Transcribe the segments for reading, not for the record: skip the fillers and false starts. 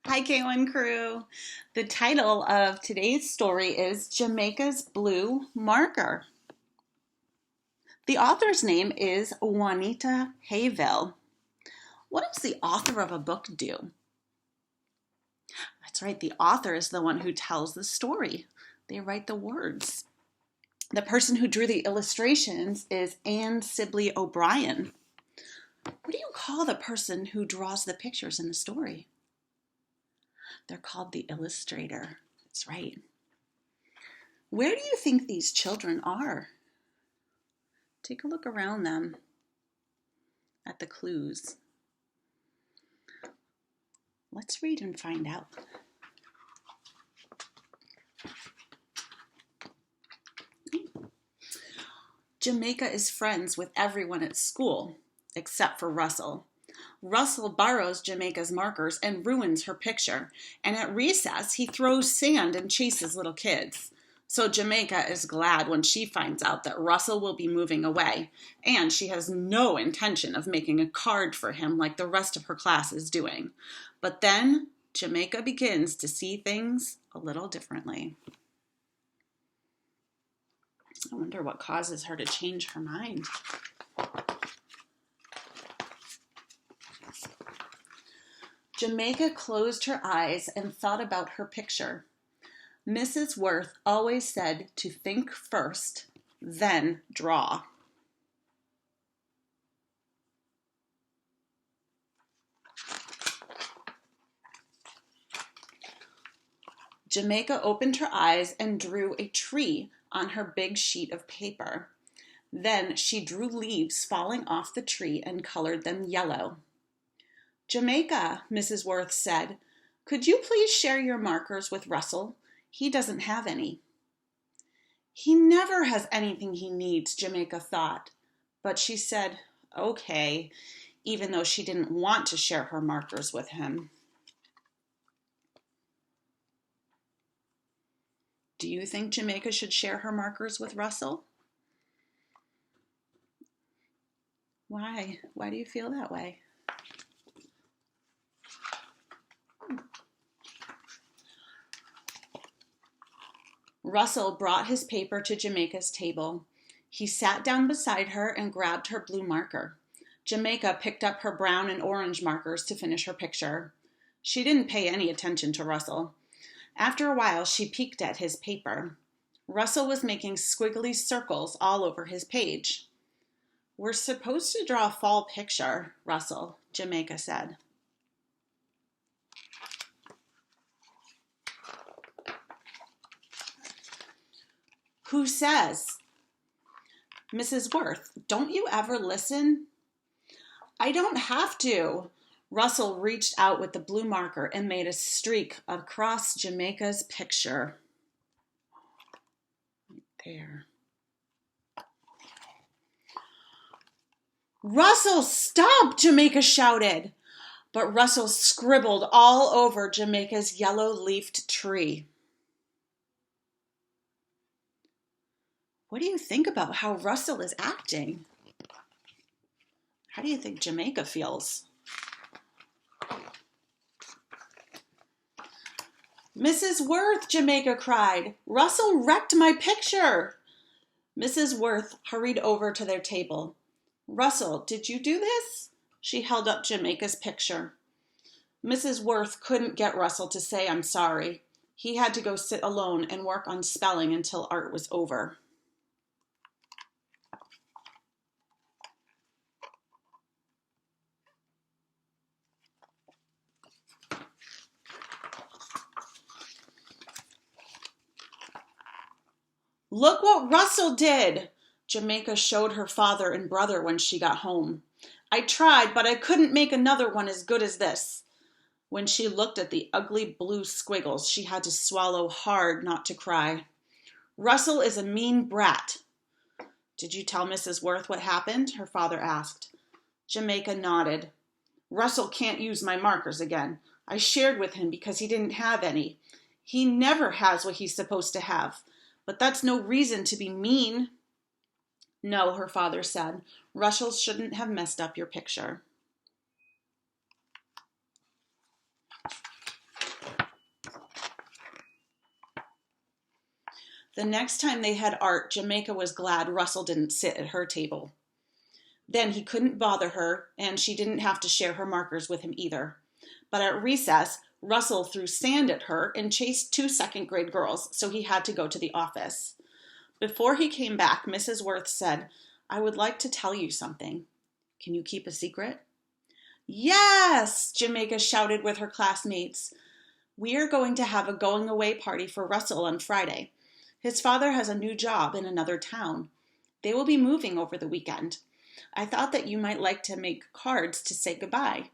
Hi, K1 crew. The title of today's story is Jamaica's Blue Marker. The author's name is Juanita Hayville. What does the author of a book do? That's right, the author is the one who tells the story. They write the words. The person who drew the illustrations is Anne Sibley O'Brien. What do you call the person who draws the pictures in the story? They're called the illustrator. That's right. Where do you think these children are? Take a look around them at the clues. Let's read and find out. Jamaica is friends with everyone at school, except for Russell. Russell borrows Jamaica's markers and ruins her picture, and at recess he throws sand and chases little kids. So Jamaica is glad when she finds out that Russell will be moving away, and she has no intention of making a card for him like the rest of her class is doing. But then Jamaica begins to see things a little differently. I wonder what causes her to change her mind. Jamaica closed her eyes and thought about her picture. Mrs. Worth always said to think first, then draw. Jamaica opened her eyes and drew a tree on her big sheet of paper. Then she drew leaves falling off the tree and colored them yellow. Jamaica, Mrs. Worth said, could you please share your markers with Russell? He doesn't have any. He never has anything he needs, Jamaica thought. But she said, okay, even though she didn't want to share her markers with him. Do you think Jamaica should share her markers with Russell? Why? Why do you feel that way? Russell brought his paper to Jamaica's table. He sat down beside her and grabbed her blue marker. Jamaica picked up her brown and orange markers to finish her picture. She didn't pay any attention to Russell. After a while, she peeked at his paper. Russell was making squiggly circles all over his page. We're supposed to draw a fall picture, Russell, Jamaica said. Who says? Mrs. Worth, don't you ever listen? I don't have to. Russell reached out with the blue marker and made a streak across Jamaica's picture. Right there. Russell, stop, Jamaica shouted. But Russell scribbled all over Jamaica's yellow-leafed tree. What do you think about how Russell is acting? How do you think Jamaica feels? Mrs. Worth, Jamaica cried. Russell wrecked my picture. Mrs. Worth hurried over to their table. Russell, did you do this? She held up Jamaica's picture. Mrs. Worth couldn't get Russell to say I'm sorry. He had to go sit alone and work on spelling until art was over. Look what Russell did! Jamaica showed her father and brother when she got home. I tried, but I couldn't make another one as good as this. When she looked at the ugly blue squiggles, she had to swallow hard not to cry. Russell is a mean brat. Did you tell Mrs. Worth what happened? Her father asked. Jamaica nodded. Russell can't use my markers again. I shared with him because he didn't have any. He never has what he's supposed to have. But that's no reason to be mean. No, her father said. Russell shouldn't have messed up your picture. The next time they had art, Jamaica was glad Russell didn't sit at her table. Then he couldn't bother her, and she didn't have to share her markers with him either. But at recess, Russell threw sand at her and chased 2 second-grade girls, so he had to go to the office. Before he came back, Mrs. Worth said, "I would like to tell you something. Can you keep a secret?" "Yes!" Jamaica shouted with her classmates. "We are going to have a going-away party for Russell on Friday. His father has a new job in another town. They will be moving over the weekend. I thought that you might like to make cards to say goodbye.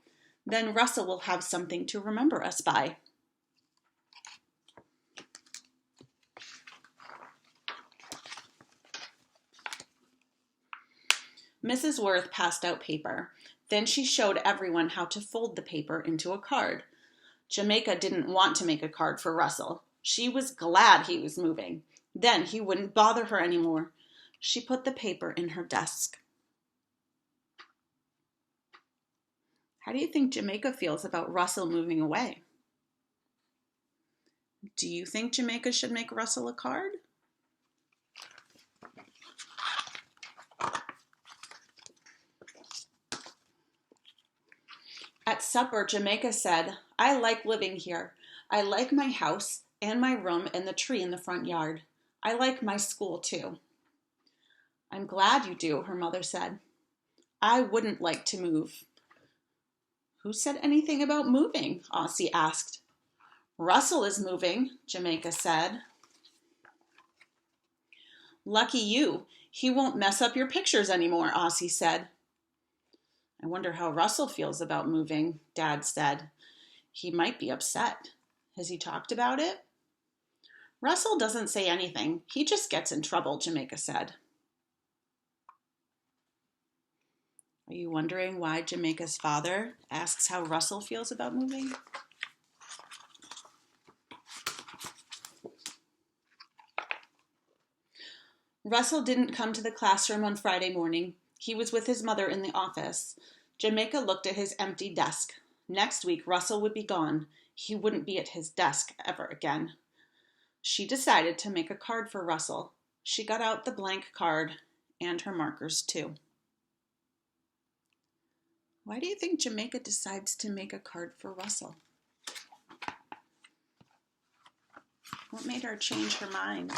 Then Russell will have something to remember us by." Mrs. Worth passed out paper. Then she showed everyone how to fold the paper into a card. Jamaica didn't want to make a card for Russell. She was glad he was moving. Then he wouldn't bother her anymore. She put the paper in her desk. How do you think Jamaica feels about Russell moving away? Do you think Jamaica should make Russell a card? At supper, Jamaica said, "I like living here. I like my house and my room and the tree in the front yard. I like my school too." "I'm glad you do," her mother said. "I wouldn't like to move." "Who said anything about moving?" Aussie asked. "Russell is moving," Jamaica said. "Lucky you. He won't mess up your pictures anymore," Aussie said. "I wonder how Russell feels about moving," Dad said. "He might be upset. Has he talked about it?" "Russell doesn't say anything. He just gets in trouble," Jamaica said. Are you wondering why Jamaica's father asks how Russell feels about moving? Russell didn't come to the classroom on Friday morning. He was with his mother in the office. Jamaica looked at his empty desk. Next week, Russell would be gone. He wouldn't be at his desk ever again. She decided to make a card for Russell. She got out the blank card and her markers too. Why do you think Jamaica decides to make a card for Russell? What made her change her mind?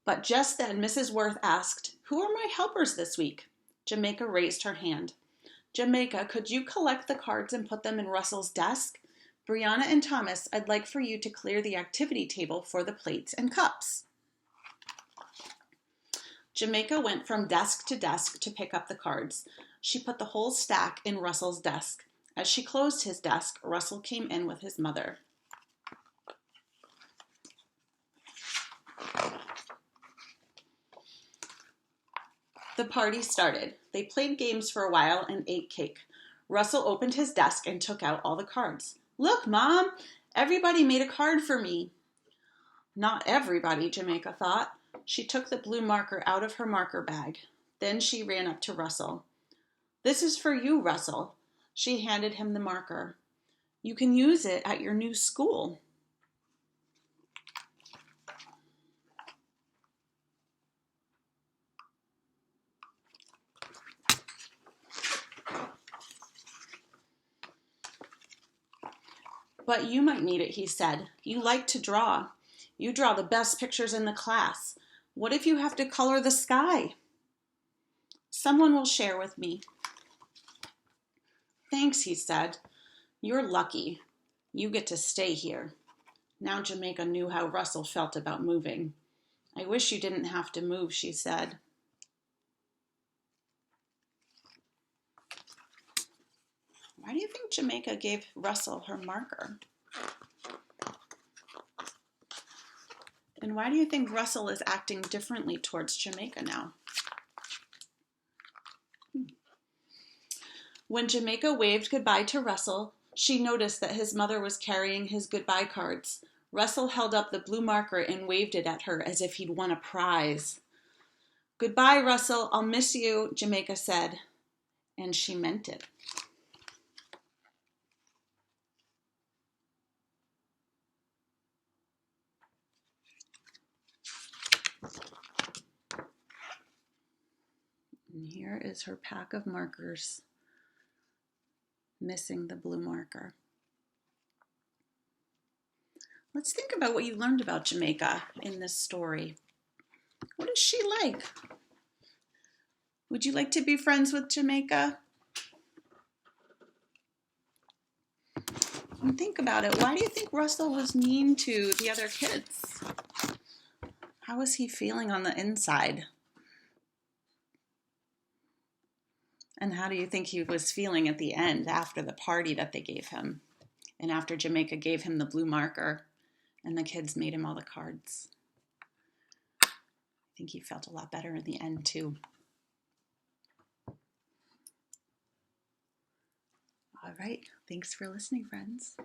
But just then, Mrs. Worth asked, "Who are my helpers this week?" Jamaica raised her hand. "Jamaica, could you collect the cards and put them in Russell's desk? Brianna and Thomas, I'd like for you to clear the activity table for the plates and cups." Jamaica went from desk to pick up the cards. She put the whole stack in Russell's desk. As she closed his desk, Russell came in with his mother. The party started. They played games for a while and ate cake. Russell opened his desk and took out all the cards. "Look, Mom! Everybody made a card for me." Not everybody, Jamaica thought. She took the blue marker out of her marker bag. Then she ran up to Russell. "This is for you, Russell." She handed him the marker. "You can use it at your new school." "But you might need it," he said. "You like to draw. You draw the best pictures in the class. What if you have to color the sky?" "Someone will share with me." "Thanks," he said. "You're lucky. You get to stay here." Now Jamaica knew how Russell felt about moving. "I wish you didn't have to move," she said. Why do you think Jamaica gave Russell her marker? And why do you think Russell is acting differently towards Jamaica now? When Jamaica waved goodbye to Russell, she noticed that his mother was carrying his goodbye cards. Russell held up the blue marker and waved it at her as if he'd won a prize. "Goodbye, Russell. I'll miss you," Jamaica said. And she meant it. And here is her pack of markers, missing the blue marker. Let's think about what you learned about Jamaica in this story. What is she like? Would you like to be friends with Jamaica? And think about it. Why do you think Russell was mean to the other kids? How was he feeling on the inside? And how do you think he was feeling at the end after the party that they gave him? And after Jamaica gave him the blue marker and the kids made him all the cards? I think he felt a lot better in the end too. All right, thanks for listening, friends.